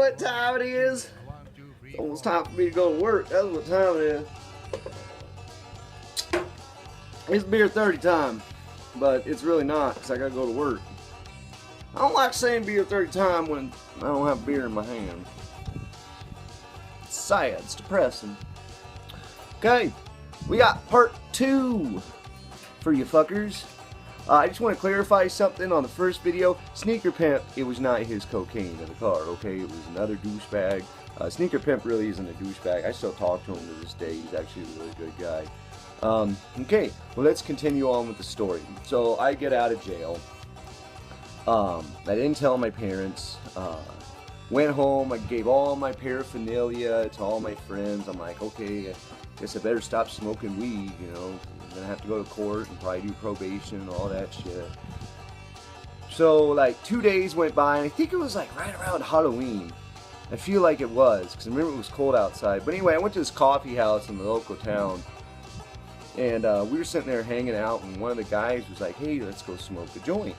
what time it is? It's almost time for me to go to work. That's what time it is. It's beer 30 time, but it's really not because I gotta go to work. I don't like saying beer 30 time when I don't have beer in my hand. It's sad, it's depressing. Okay, we got part 2 for you fuckers. I just want to clarify something on the first video. Sneaker Pimp, it was not his cocaine in the car, okay? It was another douchebag. Sneaker Pimp really isn't a douchebag. I still talk to him to this day. He's actually a really good guy. Okay, well, let's continue on with the story. So I get out of jail. I didn't tell my parents. Went home. I gave all my paraphernalia to all my friends. I'm like, okay, I guess I better stop smoking weed, you know. I'm gonna have to go to court and probably do probation and all that shit. So like 2 days went by, and I think it was like right around Halloween. I feel like it was, because I remember it was cold outside. But anyway, I went to this coffee house in the local town, and we were sitting there hanging out, and one of the guys was like, hey, let's go smoke a joint.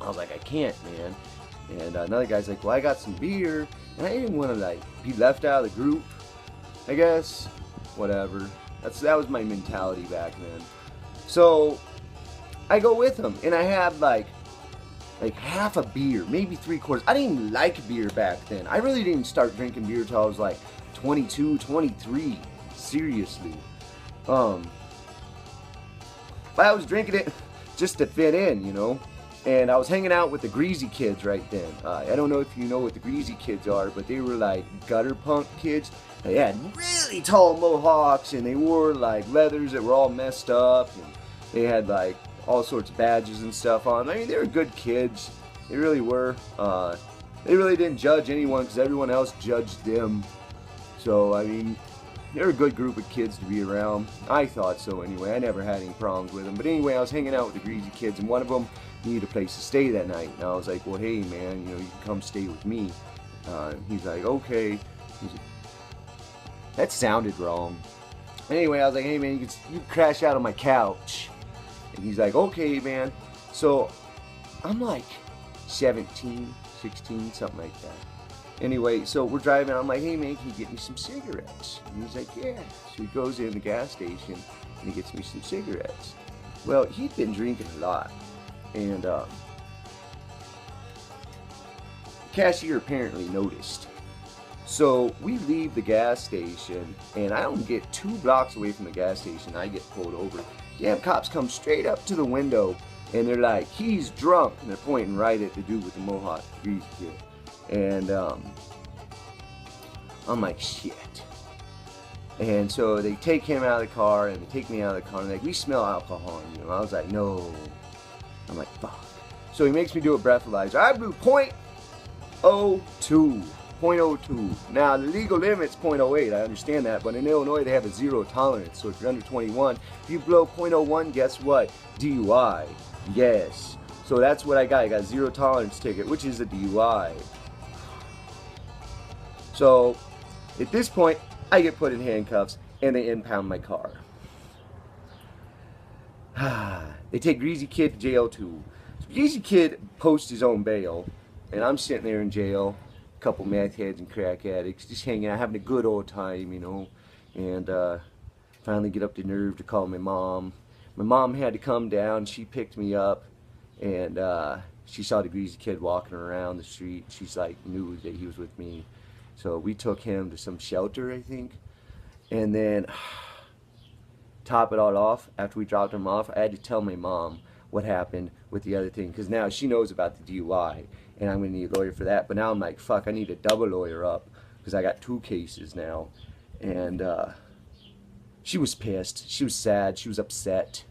I was like, I can't, man. And another guy's like, well, I got some beer, and I didn't want to like be left out of the group, I guess. Whatever. That was my mentality back then. So I go with him, and I have like half a beer, maybe 3/4. I didn't even like beer back then. I really didn't start drinking beer till I was like 22, 23. Seriously. But I was drinking it just to fit in, you know. And I was hanging out with the Greasy Kids right then. I don't know if you know what the Greasy Kids are, but they were like gutter punk kids. They had really tall mohawks, and they wore like leathers that were all messed up, and they had like all sorts of badges and stuff on. I mean, they were good kids. They really were. They really didn't judge anyone because everyone else judged them. So, I mean, they're a good group of kids to be around. I thought so anyway. I never had any problems with them. But anyway, I was hanging out with the Greasy Kids, and one of them needed a place to stay that night. And I was like, well, hey, man, you know, you can come stay with me. He's like, okay. He's like, that sounded wrong. Anyway, I was like, hey, man, you can crash out on my couch. And he's like, okay, man. So I'm like 17, 16, something like that. Anyway, so we're driving. I'm like, hey, man, can you get me some cigarettes? And he's like, yeah. So he goes in the gas station, and he gets me some cigarettes. Well, he'd been drinking a lot. And the cashier apparently noticed. So we leave the gas station, and I don't get 2 blocks away from the gas station. I get pulled over. Damn cops come straight up to the window, and they're like, he's drunk. And they're pointing right at the dude with the mohawk, the Greasy Kid. And I'm like, shit. And so they take him out of the car, and they take me out of the car, and they're like, we smell alcohol in you. I was like, no. I'm like, fuck. So he makes me do a breathalyzer. I blew .02. 0.02. Now, the legal limit's 0.08. I understand that, but in Illinois, they have a 0 tolerance. So if you're under 21, if you blow .01, guess what? DUI. Yes. So that's what I got. I got a 0 tolerance ticket, which is a DUI. So at this point, I get put in handcuffs, and they impound my car. They take Greasy Kid to jail too. So Greasy Kid posts his own bail, and I'm sitting there in jail. A couple meth heads and crack addicts, just hanging out, having a good old time, you know. And finally get up the nerve to call my mom. My mom had to come down. She picked me up, and she saw the Greasy Kid walking around the street. She's like, knew that he was with me. So we took him to some shelter, I think. And then, top it all off, after we dropped him off, I had to tell my mom what happened with the other thing, because now she knows about the DUI, and I'm going to need a lawyer for that. But now I'm like, fuck, I need a double lawyer up, because I got 2 cases now. And she was pissed. She was sad. She was upset.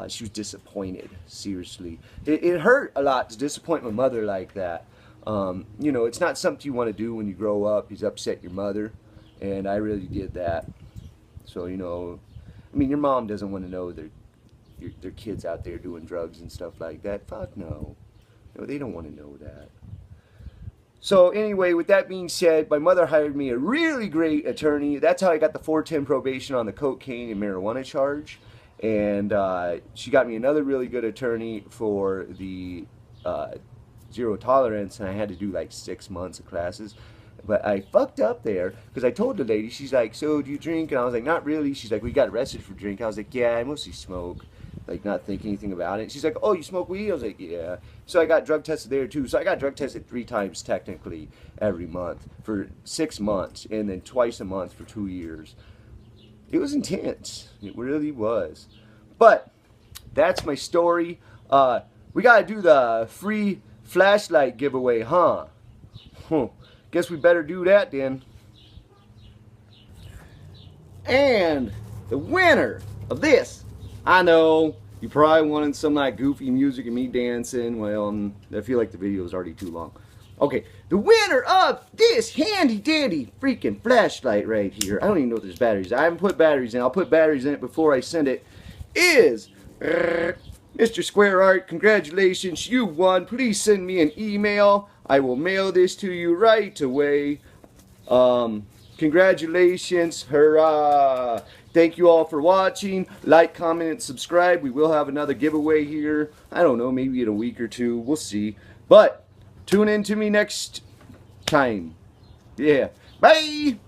She was disappointed, seriously. It hurt a lot to disappoint my mother like that. You know, it's not something you want to do when you grow up, is upset your mother, and I really did that. So, you know, I mean, your mom doesn't want to know their kids out there doing drugs and stuff like that. Fuck no. No, they don't want to know that. So anyway, with that being said, my mother hired me a really great attorney. That's how I got the 410 probation on the cocaine and marijuana charge. And she got me another really good attorney for the zero tolerance, and I had to do like 6 months of classes. But I fucked up there because I told the lady, she's like, so do you drink? And I was like, not really. She's like, we got arrested for drink. I was like, yeah, I mostly smoke. Like, not thinking anything about it. She's like, oh, you smoke weed? I was like, yeah. So I got drug tested there too. So I got drug tested 3 times technically every month for 6 months, and then twice a month for 2 years. It was intense. It really was. But that's my story. We gotta do the free flashlight giveaway, huh? Guess we better do that then. And the winner of this, I know you probably wanted some like goofy music and me dancing. Well, I feel like the video is already too long. Okay, the winner of this handy dandy freaking flashlight right here, I don't even know if there's batteries. I haven't put batteries in. I'll put batteries in it before I send it. Is Mr. Square Art. Congratulations, you won. Please send me an email. I will mail this to you right away. Congratulations, hurrah. Thank you all for watching. Like, comment, and subscribe. We will have another giveaway here. I don't know, maybe in a week or two. We'll see. But tune in to me next time. Yeah. Bye.